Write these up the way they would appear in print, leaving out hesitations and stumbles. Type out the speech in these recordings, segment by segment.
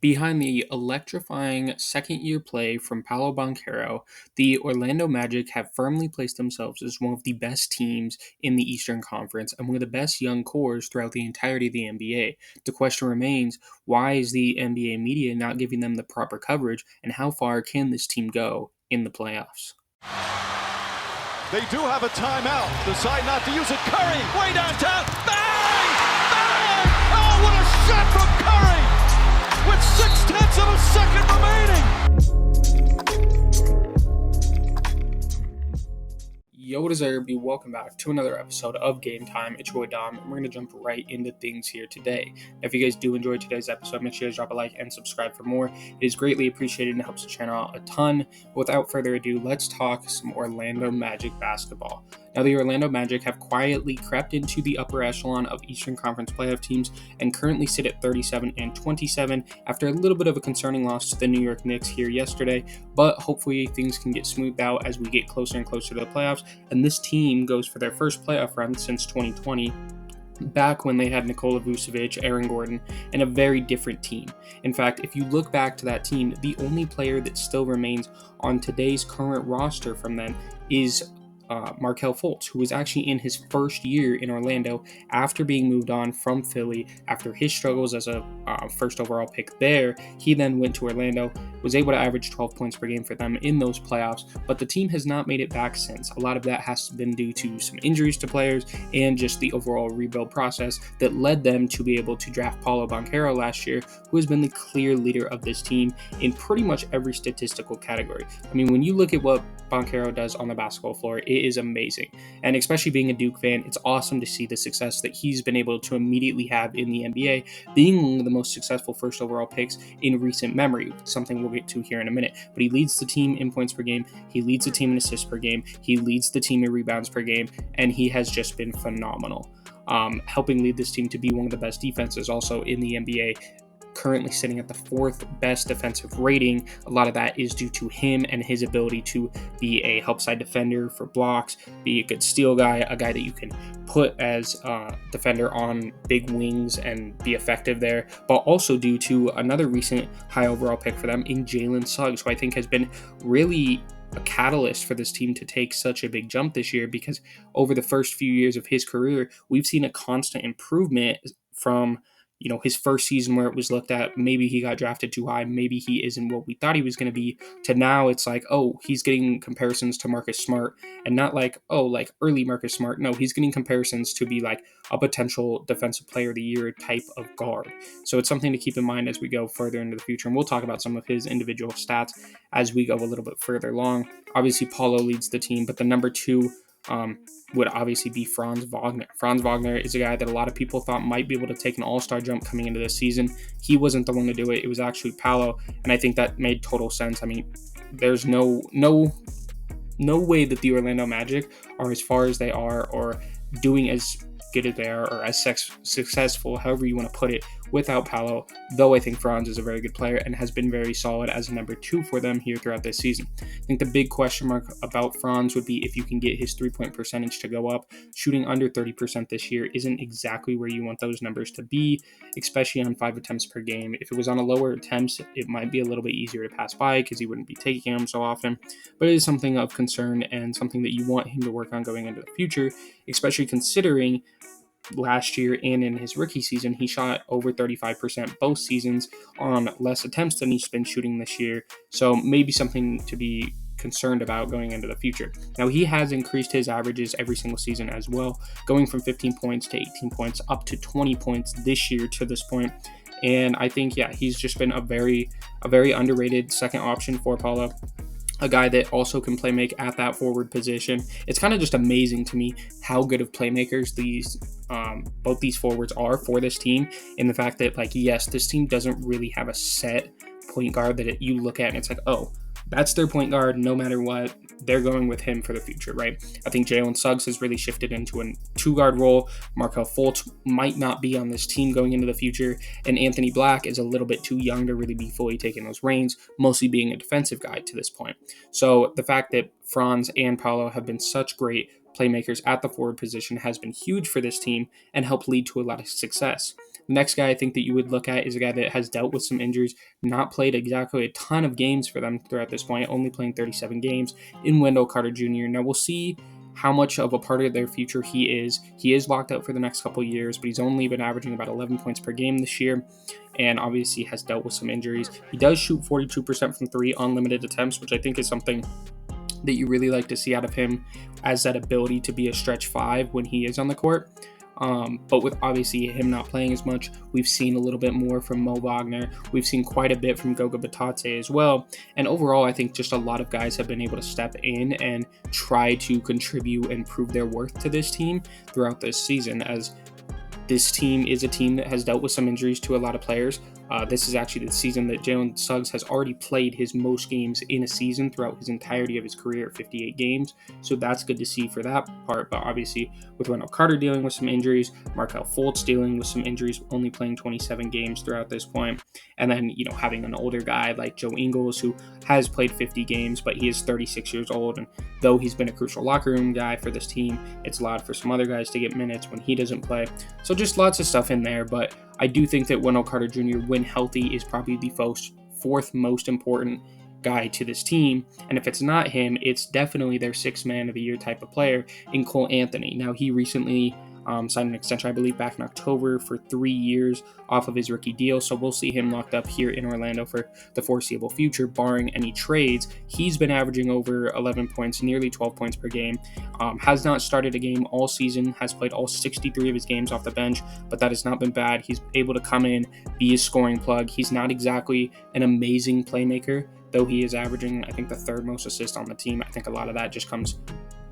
Behind the electrifying second-year play from Paolo Banchero, the Orlando Magic have firmly placed themselves as one of the best teams in the Eastern Conference and one of the best young cores throughout the entirety of the NBA. The question remains, why is the NBA media not giving them the proper coverage, and how far can this team go in the playoffs? They do have a timeout. Decide not to use it. Curry, way downtown. Bang! Bang! Oh, what a shot from Curry! With 0.6 of a second remaining. Yo, what is there? Welcome back to another episode of Game Time. It's your boy Dom, and we're going to jump right into things here today. If you guys do enjoy today's episode, make sure you guys drop a like and subscribe for more. It is greatly appreciated and helps the channel out a ton. Without further ado, let's talk some Orlando Magic basketball. Now, the Orlando Magic have quietly crept into the upper echelon of Eastern Conference playoff teams and currently sit at 37-27 after a little bit of a concerning loss to the New York Knicks here yesterday, but hopefully things can get smoothed out as we get closer and closer to the playoffs, and this team goes for their first playoff run since 2020. Back when they had Nikola Vucevic, Aaron Gordon, and a very different team. In fact, if you look back to that team, the only player that still remains on today's current roster from then is Markelle Fultz, who was actually in his first year in Orlando after being moved on from Philly after his struggles as a first overall pick there. He then went to Orlando, was able to average 12 points per game for them in those playoffs, but the team has not made it back since. A lot of that has been due to some injuries to players and just the overall rebuild process that led them to be able to draft Paolo Banchero last year, who has been the clear leader of this team in pretty much every statistical category. I mean, when you look at what Banchero does on the basketball floor, it is amazing. And especially being a Duke fan, it's awesome to see the success that he's been able to immediately have in the NBA, being one of the most successful first overall picks in recent memory, something we'll get to here in a minute. But he leads the team in points per game, he leads the team in assists per game, he leads the team in rebounds per game, and he has just been phenomenal. Helping lead this team to be one of the best defenses also in the NBA, currently sitting at the fourth best defensive rating. A lot of that is due to him and his ability to be a help side defender for blocks, be a good steal guy, a guy that you can put as a defender on big wings and be effective there, but also due to another recent high overall pick for them in Jalen Suggs, who I think has been really a catalyst for this team to take such a big jump this year, because over the first few years of his career, we've seen a constant improvement from his first season where it was looked at, maybe he got drafted too high, maybe he isn't what we thought he was going to be, to now it's like, oh, he's getting comparisons to Marcus Smart, and not like, oh, like early Marcus Smart. No, he's getting comparisons to be like a potential defensive player of the year type of guard. So it's something to keep in mind as we go further into the future, and we'll talk about some of his individual stats as we go a little bit further along. Obviously, Paolo leads the team, but the number two would obviously be Franz Wagner. Franz Wagner is a guy that a lot of people thought might be able to take an all-star jump coming into this season. He wasn't the one to do it. It was actually Paolo, and I think that made total sense. I mean, there's no way that the Orlando Magic are as far as they are or doing as good as they are or as successful, however you want to put it, without Paolo, though I think Franz is a very good player and has been very solid as a number two for them here throughout this season. I think the big question mark about Franz would be if you can get his three-point percentage to go up. Shooting under 30% this year isn't exactly where you want those numbers to be, especially on 5 attempts per game. If it was on a lower attempts, it might be a little bit easier to pass by because he wouldn't be taking them so often, but it is something of concern and something that you want him to work on going into the future, especially considering last year and in his rookie season, he shot over 35% both seasons on less attempts than he's been shooting this year. So maybe something to be concerned about going into the future. Now, he has increased his averages every single season as well, going from 15 points to 18 points up to 20 points this year to this point. And I think, he's just been a very underrated second option for Paolo. A guy that also can play make at that forward position. It's kind of just amazing to me how good of playmakers both these forwards are for this team, in the fact that, like, yes, this team doesn't really have a set point guard that you look at and it's like, oh, that's their point guard no matter what. They're going with him for the future, right? I think Jalen Suggs has really shifted into a two-guard role. Markelle Fultz might not be on this team going into the future, and Anthony Black is a little bit too young to really be fully taking those reins, mostly being a defensive guy to this point. So the fact that Franz and Paolo have been such great playmakers at the forward position has been huge for this team and helped lead to a lot of success. The next guy I think that you would look at is a guy that has dealt with some injuries, not played exactly a ton of games for them throughout this point, only playing 37 games, in Wendell Carter Jr. Now we'll see how much of a part of their future he is. He is locked out for the next couple of years, but he's only been averaging about 11 points per game this year, and obviously has dealt with some injuries. He does shoot 42% from three on limited attempts, which I think is something that you really like to see out of him, as that ability to be a stretch five when he is on the court. But with obviously him not playing as much, we've seen a little bit more from Mo Wagner. We've seen quite a bit from Goga Bitadze as well. And overall, I think just a lot of guys have been able to step in and try to contribute and prove their worth to this team throughout this season, as this team is a team that has dealt with some injuries to a lot of players. This is actually the season that Jalen Suggs has already played his most games in a season throughout his entirety of his career at 58 games. So that's good to see for that part. But obviously, with Wendell Carter dealing with some injuries, Markelle Fultz dealing with some injuries, only playing 27 games throughout this point. And then, having an older guy like Joe Ingles, who has played 50 games, but he is 36 years old. And though he's been a crucial locker room guy for this team, it's allowed for some other guys to get minutes when he doesn't play. So just lots of stuff in there. But I do think that Wendell Carter Jr., when healthy, is probably the fourth most important guy to this team. And if it's not him, it's definitely their sixth man of the year type of player in Cole Anthony. Now, he recently signed an extension, I believe, back in October for 3 years off of his rookie deal. So we'll see him locked up here in Orlando for the foreseeable future, barring any trades. He's been averaging over 11 points, nearly 12 points per game. Has not started a game all season, has played all 63 of his games off the bench, but that has not been bad. He's able to come in, be a scoring plug. He's not exactly an amazing playmaker, though he is averaging, I think, the third most assists on the team. I think a lot of that just comes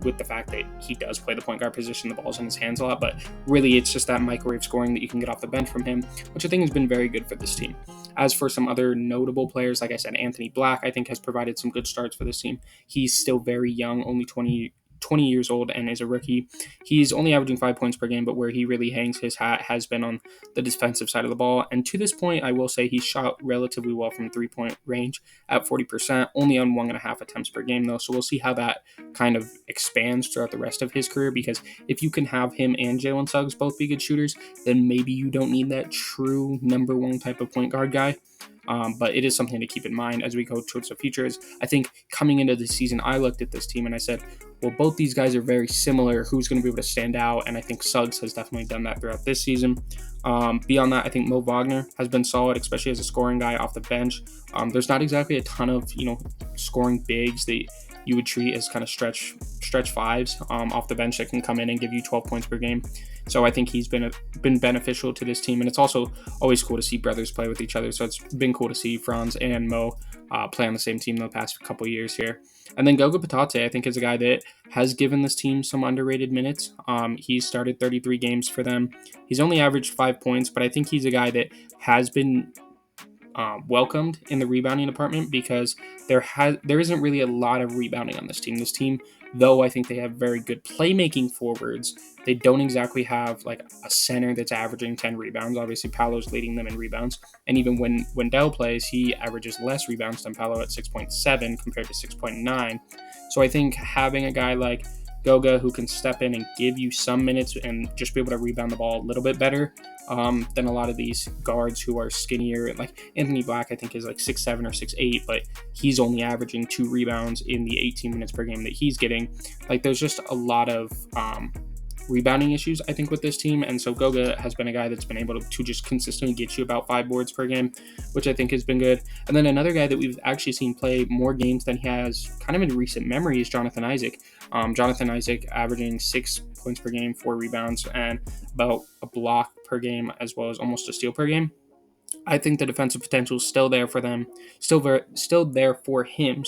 with the fact that he does play the point guard position, the ball's in his hands a lot, but really it's just that microwave scoring that you can get off the bench from him, which I think has been very good for this team. As for some other notable players, like I said, Anthony Black, I think, has provided some good starts for this team. He's still very young, only 20 years old, and is a rookie. He's only averaging 5 points per game, but where he really hangs his hat has been on the defensive side of the ball. And to this point, I will say he's shot relatively well from 3-point range at 40%, only on 1.5 attempts per game, though. So we'll see how that kind of expands throughout the rest of his career, because if you can have him and Jalen Suggs both be good shooters, then maybe you don't need that true number one type of point guard guy. But it is something to keep in mind as we go towards the future. I think coming into the season, I looked at this team and I said, well, both these guys are very similar. Who's going to be able to stand out? And I think Suggs has definitely done that throughout this season. Beyond that, I think Mo Wagner has been solid, especially as a scoring guy off the bench. There's not exactly a ton of scoring bigs that you would treat as kind of stretch fives off the bench that can come in and give you 12 points per game. So I think he's been beneficial to this team, and it's also always cool to see brothers play with each other. So it's been cool to see Franz and Mo play on the same team the past couple years here. And then Goga Bitadze, I think, is a guy that has given this team some underrated minutes. He's started 33 games for them. He's only averaged 5 points, but I think he's a guy that has been welcomed in the rebounding department, because there isn't really a lot of rebounding on this team. This team, though I think they have very good playmaking forwards, they don't exactly have like a center that's averaging 10 rebounds. Obviously, Paolo's leading them in rebounds. And even when Wendell plays, he averages less rebounds than Paolo at 6.7 compared to 6.9. So I think having a guy like Goga who can step in and give you some minutes and just be able to rebound the ball a little bit better than a lot of these guards who are skinnier. Like Anthony Black, I think, is like 6'7 or 6'8, but he's only averaging 2 rebounds in the 18 minutes per game that he's getting. Like, there's just a lot of rebounding issues, I think, with this team. And so Goga has been a guy that's been able to just consistently get you about 5 boards per game, which I think has been good. And then another guy that we've actually seen play more games than he has kind of in recent memory is Jonathan Isaac. Jonathan Isaac averaging 6 points per game, 4 rebounds, and about a block per game, as well as almost a steal per game. I think the defensive potential is still there for them, still there for him.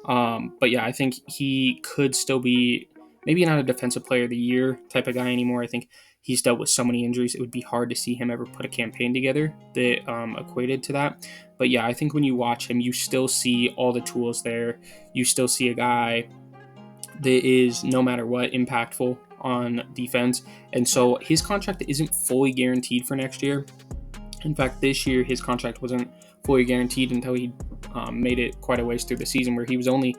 But yeah, I think he could still be maybe not a defensive player of the year type of guy anymore. I think he's dealt with so many injuries, it would be hard to see him ever put a campaign together that equated to that. But yeah, I think when you watch him, you still see all the tools there. You still see a guy that is, no matter what, impactful on defense. And so his contract isn't fully guaranteed for next year. In fact, this year his contract wasn't fully guaranteed until he made it quite a ways through the season, where he was only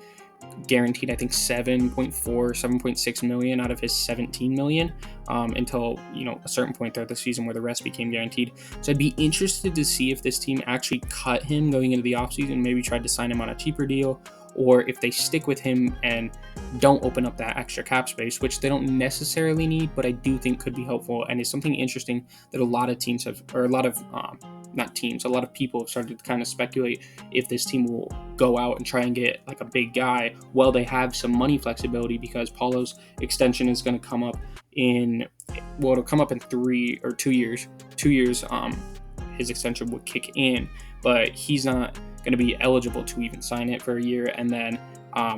guaranteed, I think 7.6 million out of his 17 million until a certain point throughout the season where the rest became guaranteed. So I'd be interested to see if this team actually cut him going into the offseason, maybe tried to sign him on a cheaper deal, or if they stick with him and don't open up that extra cap space, which they don't necessarily need, but I do think could be helpful and is something interesting that a lot of teams have, or a lot of not teams, a lot of people have started to kind of speculate if this team will go out and try and get like a big guy. Well, they have some money flexibility because Paolo's extension is going to come up it'll come up in 2 years. 2 years, his extension would kick in, but he's not going to be eligible to even sign it for a year. And then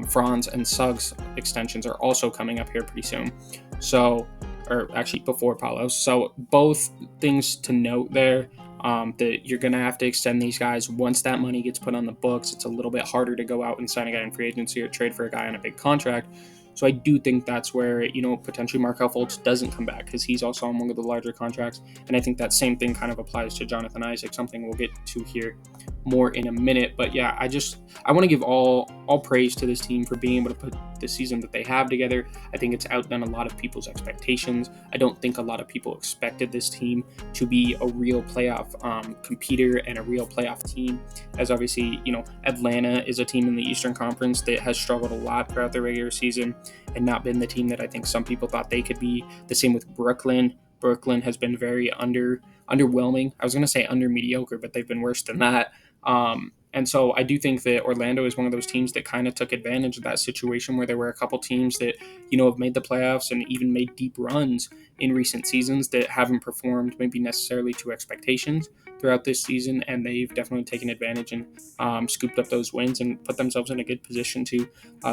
Franz and Suggs extensions are also coming up here pretty soon. So, or actually before Paolo. So both things to note there. That you're going to have to extend these guys once that money gets put on the books. It's a little bit harder to go out and sign a guy in free agency or trade for a guy on a big contract. So I do think that's where, potentially Markelle Fultz doesn't come back because he's also on one of the larger contracts. And I think that same thing kind of applies to Jonathan Isaac, something we'll get to here more in a minute. But yeah, I want to give all praise to this team for being able to put the season that they have together. I think it's outdone a lot of people's expectations. I don't think a lot of people expected this team to be a real playoff competitor and a real playoff team, as obviously, Atlanta is a team in the Eastern Conference that has struggled a lot throughout the regular season and not been the team that I think some people thought they could be. The same with Brooklyn. Brooklyn has been very underwhelming. I was going to say under mediocre, but they've been worse than that. And so I do think that Orlando is one of those teams that kind of took advantage of that situation where there were a couple teams that, have made the playoffs and even made deep runs in recent seasons that haven't performed maybe necessarily to expectations throughout this season. And they've definitely taken advantage and scooped up those wins and put themselves in a good position to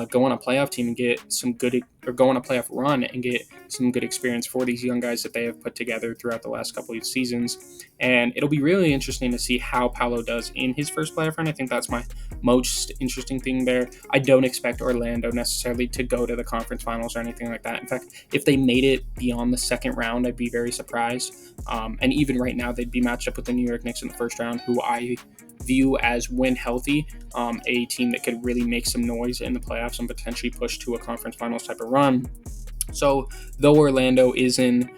go on a playoff team and get some good, or go on a playoff run and get some good experience for these young guys that they have put together throughout the last couple of seasons. And it'll be really interesting to see how Paolo does in his first playoff run. I think that's my most interesting thing there. I don't expect Orlando necessarily to go to the conference finals or anything like that. In fact, if they made it beyond the second round, I'd be very surprised. And even right now, they'd be matched up with the New York Knicks in the first round, who I view as, when healthy, a team that could really make some noise in the playoffs and potentially push to a conference finals type of run. So though Orlando is in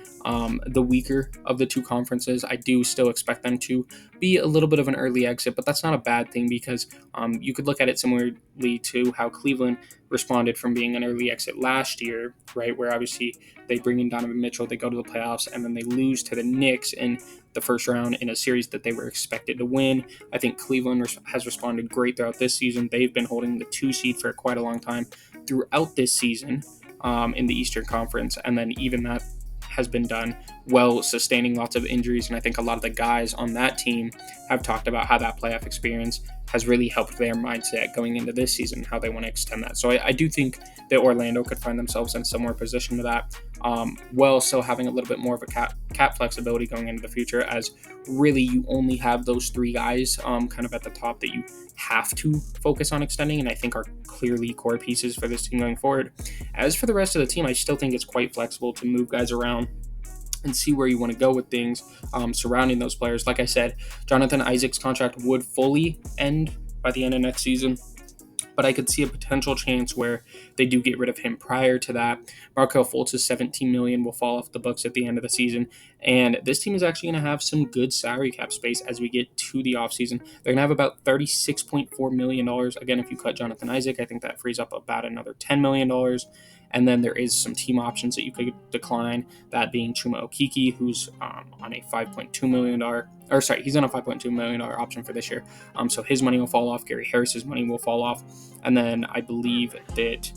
the weaker of the two conferences, I do still expect them to be a little bit of an early exit, but that's not a bad thing because you could look at it similarly to how Cleveland responded from being an early exit last year, right? Where obviously they bring in Donovan Mitchell, they go to the playoffs, and then they lose to the Knicks in the first round in a series that they were expected to win. I think Cleveland has responded great throughout this season. They've been holding the 2 seed for quite a long time throughout this season in the Eastern Conference, and then even that has been done well, sustaining lots of injuries. And I think a lot of the guys on that team have talked about how that playoff experience has really helped their mindset going into this season, how they want to extend that. So I do think that Orlando could find themselves in a similar position to that, while still having a little bit more of a cap flexibility going into the future, as really you only have those 3 guys kind of at the top that you have to focus on extending, and I think are clearly core pieces for this team going forward. As for the rest of the team, I still think it's quite flexible to move guys around and see where you want to go with things surrounding those players. Like I said, Jonathan Isaac's contract would fully end by the end of next season, but I could see a potential chance where they do get rid of him prior to that. Markelle Fultz's $17 million will fall off the books at the end of the season, and this team is actually going to have some good salary cap space as we get to the offseason. They're going to have about $36.4 million. Again, if you cut Jonathan Isaac, I think that frees up about another $10 million. And then there is some team options that you could decline, that being Chuma Okeke, who's on a $5.2 million, he's on a $5.2 million option for this year. So his money will fall off. Gary Harris's money will fall off. And then I believe that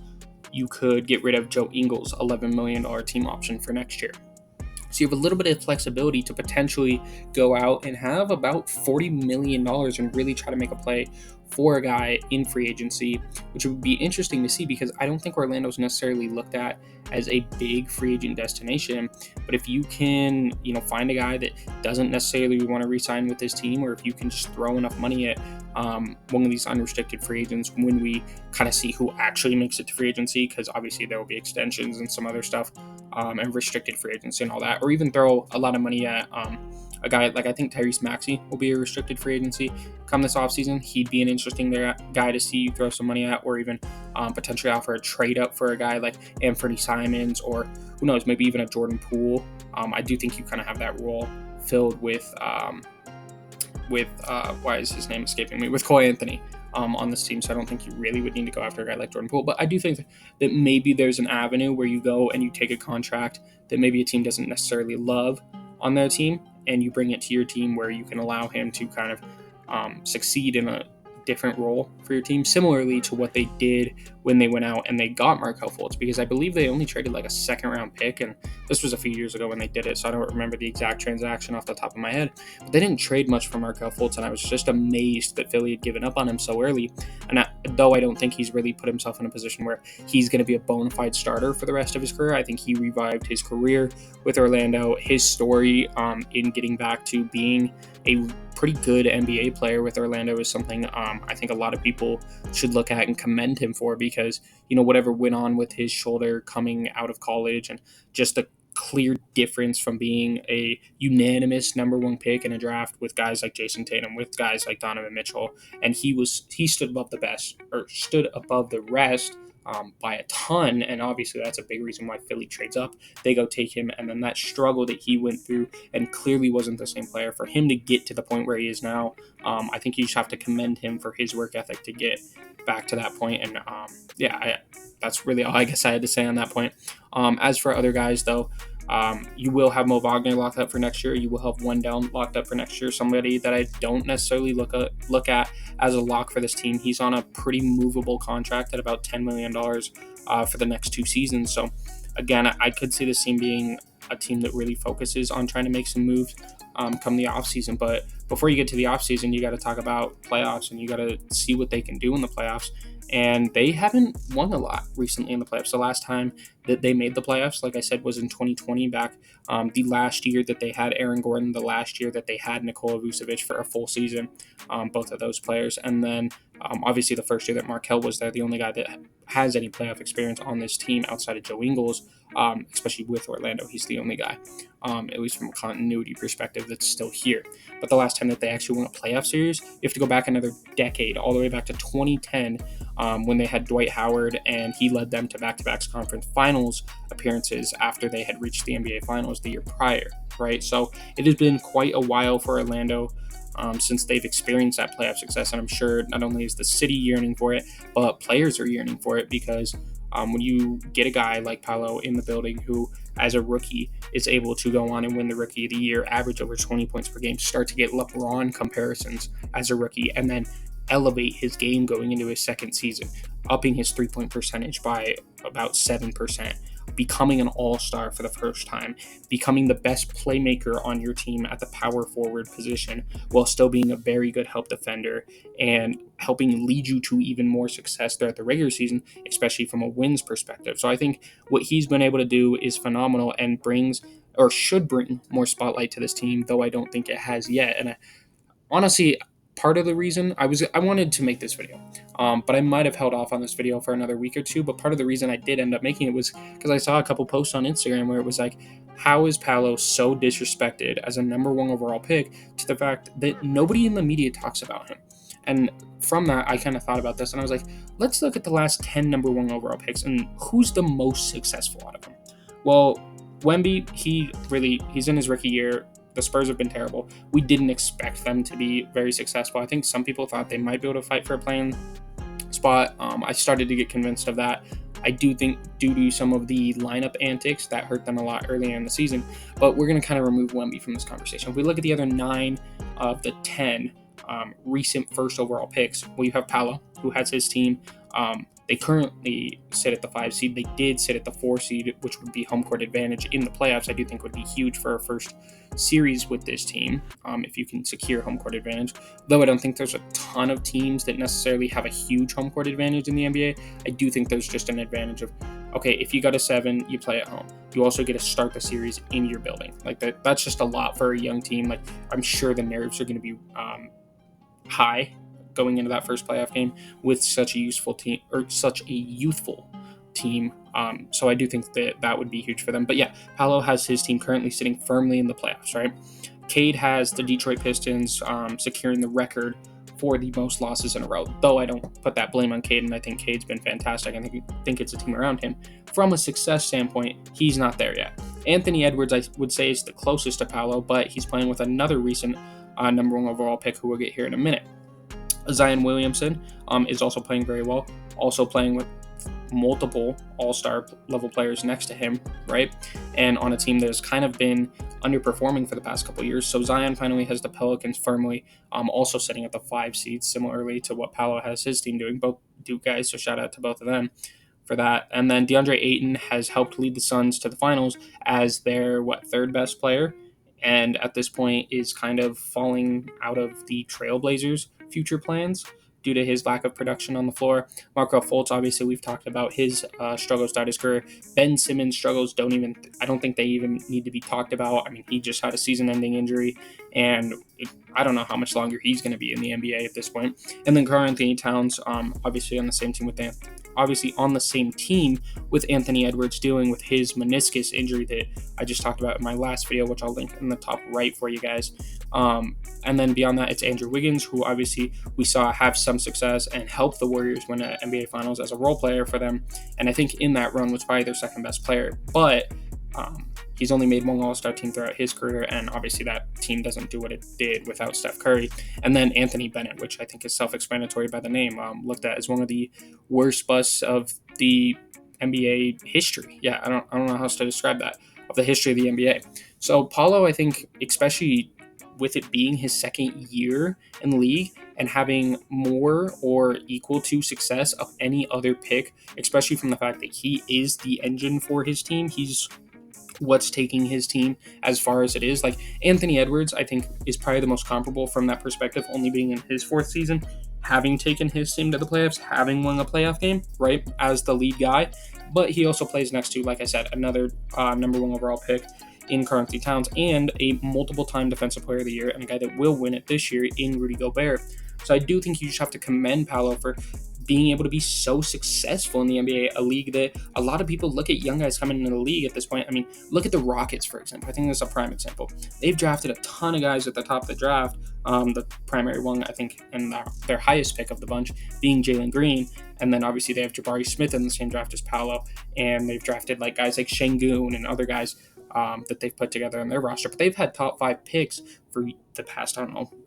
you could get rid of Joe Ingles' $11 million team option for next year. So you have a little bit of flexibility to potentially go out and have about $40 million and really try to make a play for a guy in free agency, which would be interesting to see because I don't think Orlando's necessarily looked at as a big free agent destination. But if you can, find a guy that doesn't necessarily want to re-sign with his team, or if you can just throw enough money at one of these unrestricted free agents when we kind of see who actually makes it to free agency, because obviously there will be extensions and some other stuff and restricted free agency and all that, or even throw a lot of money at a guy like I think Tyrese Maxey will be a restricted free agency come this offseason. He'd be an interesting guy to see you throw some money at, or even potentially offer a trade up for a guy like Anthony Simons, or who knows, maybe even a Jordan Poole. I do think you kind of have that role filled with why is his name escaping me? With Cole Anthony on this team, so I don't think you really would need to go after a guy like Jordan Poole. But I do think that maybe there's an avenue where you go and you take a contract that maybe a team doesn't necessarily love on their team, and you bring it to your team where you can allow him to kind of succeed in a different role for your team, similarly to what they did when they went out and they got Markelle Fultz, because I believe they only traded like a second round pick, and this was a few years ago when they did it, so I don't remember the exact transaction off the top of my head, but they didn't trade much for Markelle Fultz, and I was just amazed that Philly had given up on him so early. And though I don't think he's really put himself in a position where he's going to be a bona fide starter for the rest of his career, I think he revived his career with Orlando. His story in getting back to being a pretty good NBA player with Orlando is something I think a lot of people should look at and commend him for, because, you know, whatever went on with his shoulder coming out of college and just the clear difference from being a unanimous number one pick in a draft with guys like Jason Tatum, with guys like Donovan Mitchell, and he stood above the rest by a ton, and obviously that's a big reason why Philly trades up. They go take him, and then that struggle that he went through and clearly wasn't the same player, for him to get to the point where he is now, I think you just have to commend him for his work ethic to get back to that point. And that's really all I guess I had to say on that point. As for other guys, though, you will have Mo Wagner locked up for next year. You will have Wendell locked up for next year. Somebody that I don't necessarily look at as a lock for this team. He's on a pretty movable contract at about $10 million for the next 2 seasons. So again, I could see this team being a team that really focuses on trying to make some moves come the offseason. But before you get to the offseason, you got to talk about playoffs, and you got to see what they can do in the playoffs. And they haven't won a lot recently in the playoffs. The last time that they made the playoffs, like I said, was in 2020, back the last year that they had Aaron Gordon, the last year that they had Nikola Vucevic for a full season, both of those players. And then obviously the first year that Markelle was there, the only guy that has any playoff experience on this team outside of Joe Ingles, especially with Orlando. He's the only guy, at least from a continuity perspective, that's still here. But the last time that they actually won a playoff series, you have to go back another decade, all the way back to 2010, when they had Dwight Howard, and he led them to back-to-back conference finals appearances after they had reached the NBA Finals the year prior, right? So it has been quite a while for Orlando since they've experienced that playoff success, and I'm sure not only is the city yearning for it, but players are yearning for it, because when you get a guy like Paolo in the building who, as a rookie, is able to go on and win the Rookie of the Year, average over 20 points per game, start to get LeBron comparisons as a rookie, and then elevate his game going into his second season, upping his three-point percentage by about 7%, becoming an all-star for the first time, becoming the best playmaker on your team at the power forward position while still being a very good help defender, and helping lead you to even more success throughout the regular season, especially from a wins perspective. So I think what he's been able to do is phenomenal, and brings, or should bring, more spotlight to this team, though I don't think it has yet. And honestly, part of the reason I wanted to make this video, but I might have held off on this video for another week or two. But part of the reason I did end up making it was because I saw a couple posts on Instagram where it was like, how is Paolo so disrespected as a number one overall pick, to the fact that nobody in the media talks about him? And from that, I kind of thought about this, and I was like, let's look at the last 10 number one overall picks and who's the most successful out of them. Well, Wemby, he's in his rookie year. The Spurs have been terrible. We didn't expect them to be very successful. I think some people thought they might be able to fight for a play-in spot. I started to get convinced of that. I do think, due to some of the lineup antics, that hurt them a lot earlier in the season. But we're going to kind of remove Wemby from this conversation. If we look at the other 9 of the 10 recent first overall picks, well, you have Paolo, who has his team. They currently sit at the 5 seed. They did sit at the 4 seed, which would be home court advantage in the playoffs. I do think would be huge for a first series with this team, if you can secure home court advantage. Though I don't think there's a ton of teams that necessarily have a huge home court advantage in the NBA. I do think there's just an advantage of, okay, if you got a 7, you play at home. You also get to start the series in your building. Like that's just a lot for a young team. Like, I'm sure the nerves are going to be high going into that first playoff game with such a youthful team. So I do think that would be huge for them. But yeah, Paolo has his team currently sitting firmly in the playoffs, right? Cade has the Detroit Pistons securing the record for the most losses in a row, though I don't put that blame on Cade, and I think Cade's been fantastic. I think it's a team around him. From a success standpoint, he's not there yet. Anthony Edwards, I would say, is the closest to Paolo, but he's playing with another recent number one overall pick who we'll get here in a minute. Zion Williamson is also playing very well, also playing with multiple all-star level players next to him, right? And on a team that has kind of been underperforming for the past couple of years. So Zion finally has the Pelicans firmly also sitting at the 5 seeds, similarly to what Paolo has his team doing, both Duke guys, so shout out to both of them for that. And then DeAndre Ayton has helped lead the Suns to the finals as their, third best player, and at this point is kind of falling out of the Trailblazers' future plans due to his lack of production on the floor. Marco Fultz, obviously, we've talked about his struggles throughout his career. Ben Simmons' struggles I don't think they even need to be talked about. I mean, he just had a season-ending injury, and I don't know how much longer he's going to be in the NBA at this point. And then Karl Anthony Towns, obviously on the same team with Anthony Edwards, dealing with his meniscus injury that I just talked about in my last video, which I'll link in the top right for you guys. And then beyond that, it's Andrew Wiggins, who obviously we saw have some success and help the Warriors win an NBA Finals as a role player for them. And I think in that run was probably their second best player. But he's only made one All-Star team throughout his career, and obviously that team doesn't do what it did without Steph Curry. And then Anthony Bennett, which I think is self-explanatory by the name, looked at as one of the worst busts of the NBA history. Yeah, I don't know how else to describe that, of the history of the NBA. So Paolo, I think, especially with it being his second year in the league and having more or equal to success of any other pick, especially from the fact that he is the engine for his team, he's what's taking his team as far as it is. Like Anthony Edwards, I think, is probably the most comparable from that perspective, only being in his 4th season, having taken his team to the playoffs, having won a playoff game, right, as the lead guy. But he also plays next to, like I said, another number 1 overall pick in Karl Anthony Towns and a multiple-time Defensive Player of the Year and a guy that will win it this year in Rudy Gobert. So I do think you just have to commend Paolo for being able to be so successful in the NBA, a league that a lot of people look at young guys coming into the league at this point. I mean, look at the Rockets, for example. I think that's a prime example. They've drafted a ton of guys at the top of the draft, the primary one, I think, and their highest pick of the bunch being Jalen Green. And then obviously they have Jabari Smith in the same draft as Paolo, and they've drafted like guys like Şengün and other guys that they've put together on their roster. But they've had top 5 picks for the past,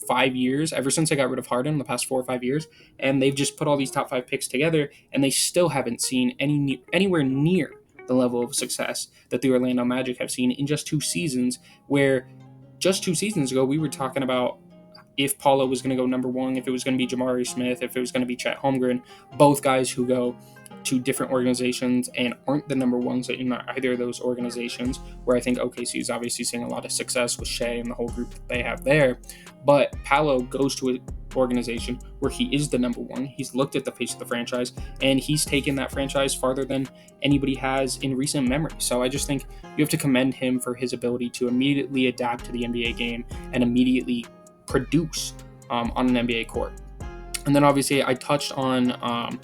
5 years, ever since they got rid of Harden, the past 4 or 5 years. And they've just put all these top 5 picks together, and they still haven't seen anywhere near the level of success that the Orlando Magic have seen in just 2 seasons, where just 2 seasons ago we were talking about if Paolo was going to go number 1, if it was going to be Jabari Smith, if it was going to be Chet Holmgren, both guys who go to different organizations and aren't the number 1s in either of those organizations, where I think OKC is obviously seeing a lot of success with Shea and the whole group that they have there. But Paolo goes to an organization where he is the number 1. He's looked at the face of the franchise, and he's taken that franchise farther than anybody has in recent memory. So I just think you have to commend him for his ability to immediately adapt to the NBA game and immediately produce on an NBA court. And then obviously I touched on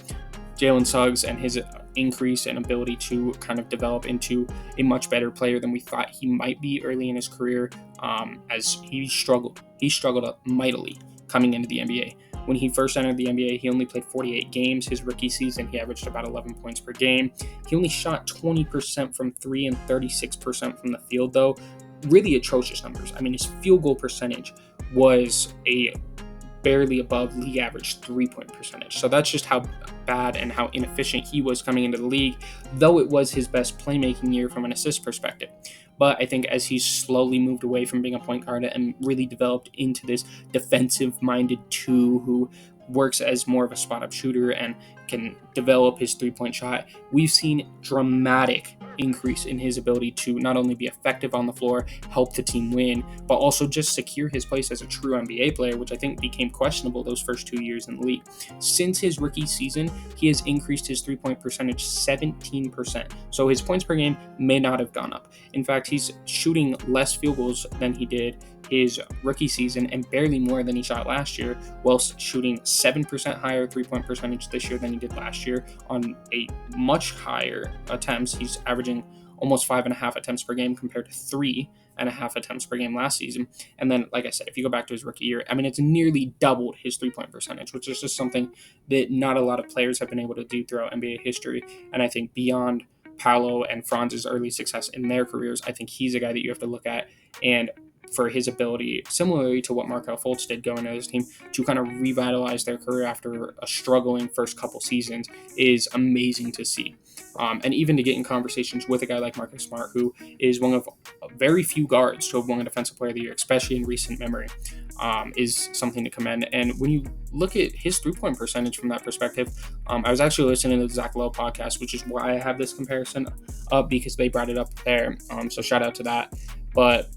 Jalen Suggs and his increase and ability to kind of develop into a much better player than we thought he might be early in his career, as he struggled mightily coming into the NBA. When he first entered the NBA, he only played 48 games. His rookie season, he averaged about 11 points per game. He only shot 20% from 3 and 36% from the field, though. Really atrocious numbers. I mean, his field goal percentage was a barely above league average 3-point percentage. So that's just how bad and how inefficient he was coming into the league, though it was his best playmaking year from an assist perspective. But I think as he's slowly moved away from being a point guard and really developed into this defensive-minded 2 who works as more of a spot-up shooter and can develop his 3-point shot, we've seen dramatic increase in his ability to not only be effective on the floor, help the team win, but also just secure his place as a true NBA player, which I think became questionable those first 2 years in the league. Since his rookie season, he has increased his 3-point percentage 17%. So his points per game may not have gone up. In fact, he's shooting less field goals than he did his rookie season and barely more than he shot last year, whilst shooting 7% higher 3-point percentage this year than he did last year on a much higher attempts. He's averaging almost 5.5 attempts per game compared to 3.5 attempts per game last season. And then, like I said, if you go back to his rookie year, I mean, it's nearly doubled his 3-point percentage, which is just something that not a lot of players have been able to do throughout NBA history. And I think beyond Paolo and Franz's early success in their careers, I think he's a guy that you have to look at, and for his ability, similarly to what Markelle Fultz did going to his team, to kind of revitalize their career after a struggling first couple seasons is amazing to see. And even to get in conversations with a guy like Marcus Smart, who is one of very few guards to have won a Defensive Player of the Year, especially in recent memory, is something to commend. And when you look at his 3-point percentage from that perspective, I was actually listening to the Zach Lowe podcast, which is why I have this comparison up, because they brought it up there. So shout out to that. But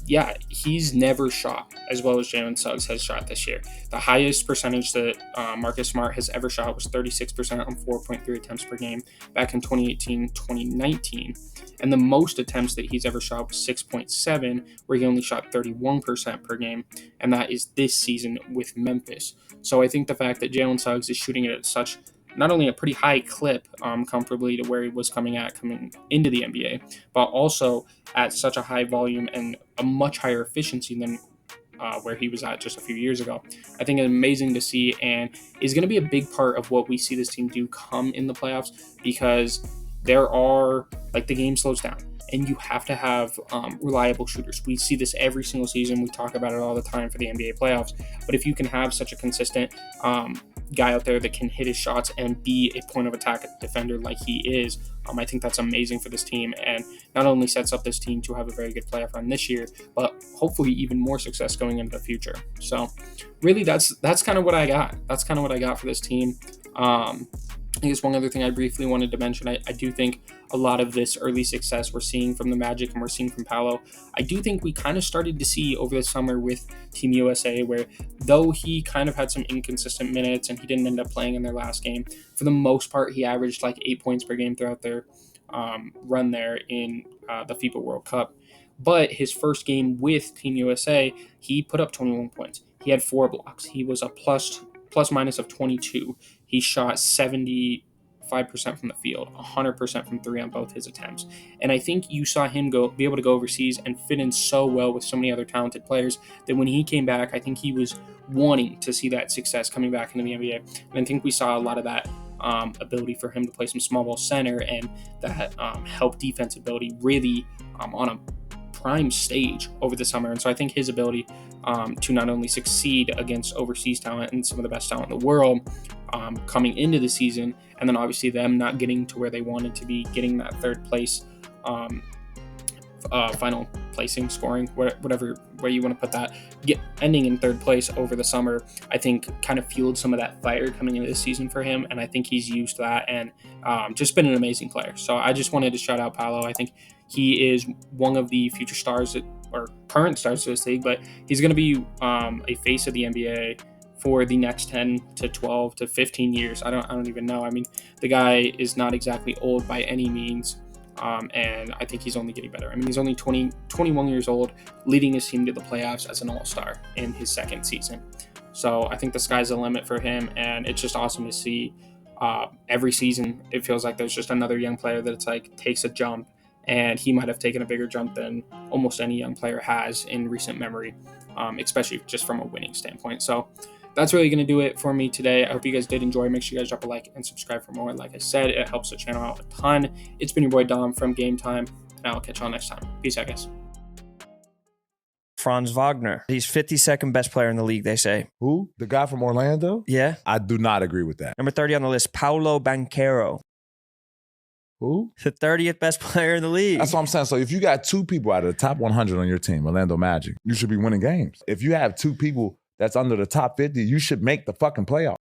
yeah, he's never shot as well as Jalen Suggs has shot this year. The highest percentage that Marcus Smart has ever shot was 36% on 4.3 attempts per game back in 2018-2019. And the most attempts that he's ever shot was 6.7, where he only shot 31% per game. And that is this season with Memphis. So I think the fact that Jalen Suggs is shooting it at such not only a pretty high clip comfortably to where he was coming into the NBA, but also at such a high volume and a much higher efficiency than where he was at just a few years ago. I think it's amazing to see, and is going to be a big part of what we see this team do come in the playoffs, because the game slows down and you have to have reliable shooters. We see this every single season. We talk about it all the time for the NBA playoffs. But if you can have such a consistent guy out there that can hit his shots and be a point of attack defender like he is, I think that's amazing for this team, and not only sets up this team to have a very good playoff run this year, but hopefully even more success going into the future. So really that's kind of what I got. That's kind of what I got for this team. I guess one other thing I briefly wanted to mention, I do think a lot of this early success we're seeing from the Magic and we're seeing from Paolo, I do think we kind of started to see over the summer with Team USA, where though he kind of had some inconsistent minutes and he didn't end up playing in their last game, for the most part he averaged like 8 points per game throughout their run there in the FIBA World Cup. But his first game with Team USA, he put up 21 points. He had 4 blocks. He was a plus minus of 22. He shot 75% from the field, 100% from 3 on both his attempts. And I think you saw him be able to go overseas and fit in so well with so many other talented players that when he came back, I think he was wanting to see that success coming back into the NBA. And I think we saw a lot of that ability for him to play some small ball center and that help defense ability really on a prime stage over the summer. And so I think his ability to not only succeed against overseas talent and some of the best talent in the world coming into the season, and then obviously them not getting to where they wanted to be, getting that third place final placing, scoring, whatever way you want to put that, ending in third place over the summer, I think kind of fueled some of that fire coming into this season for him, and I think he's used that and just been an amazing player. So I just wanted to shout out Paolo. I think he is one of the future stars or current stars of this league, but he's going to be a face of the NBA for the next 10 to 12 to 15 years. I don't even know. I mean, the guy is not exactly old by any means. And I think he's only getting better. I mean, he's only 21 years old, leading his team to the playoffs as an All-Star in his second season. So I think the sky's the limit for him, and it's just awesome to see every season. It feels like there's just another young player that it's like takes a jump, and he might have taken a bigger jump than almost any young player has in recent memory, especially just from a winning standpoint. So that's really going to do it for me today. I hope you guys did enjoy. Make sure you guys drop a like and subscribe for more. Like I said, it helps the channel out a ton. It's been your boy Dom from Game Time, and I'll catch y'all next time. Peace out, guys. Franz Wagner. He's 52nd best player in the league, they say. Who? The guy from Orlando? Yeah. I do not agree with that. Number 30 on the list, Paolo Banchero. Who? The 30th best player in the league. That's what I'm saying. So if you got 2 people out of the top 100 on your team, Orlando Magic, you should be winning games. If you have 2 people that's under the top 50, you should make the fucking playoffs.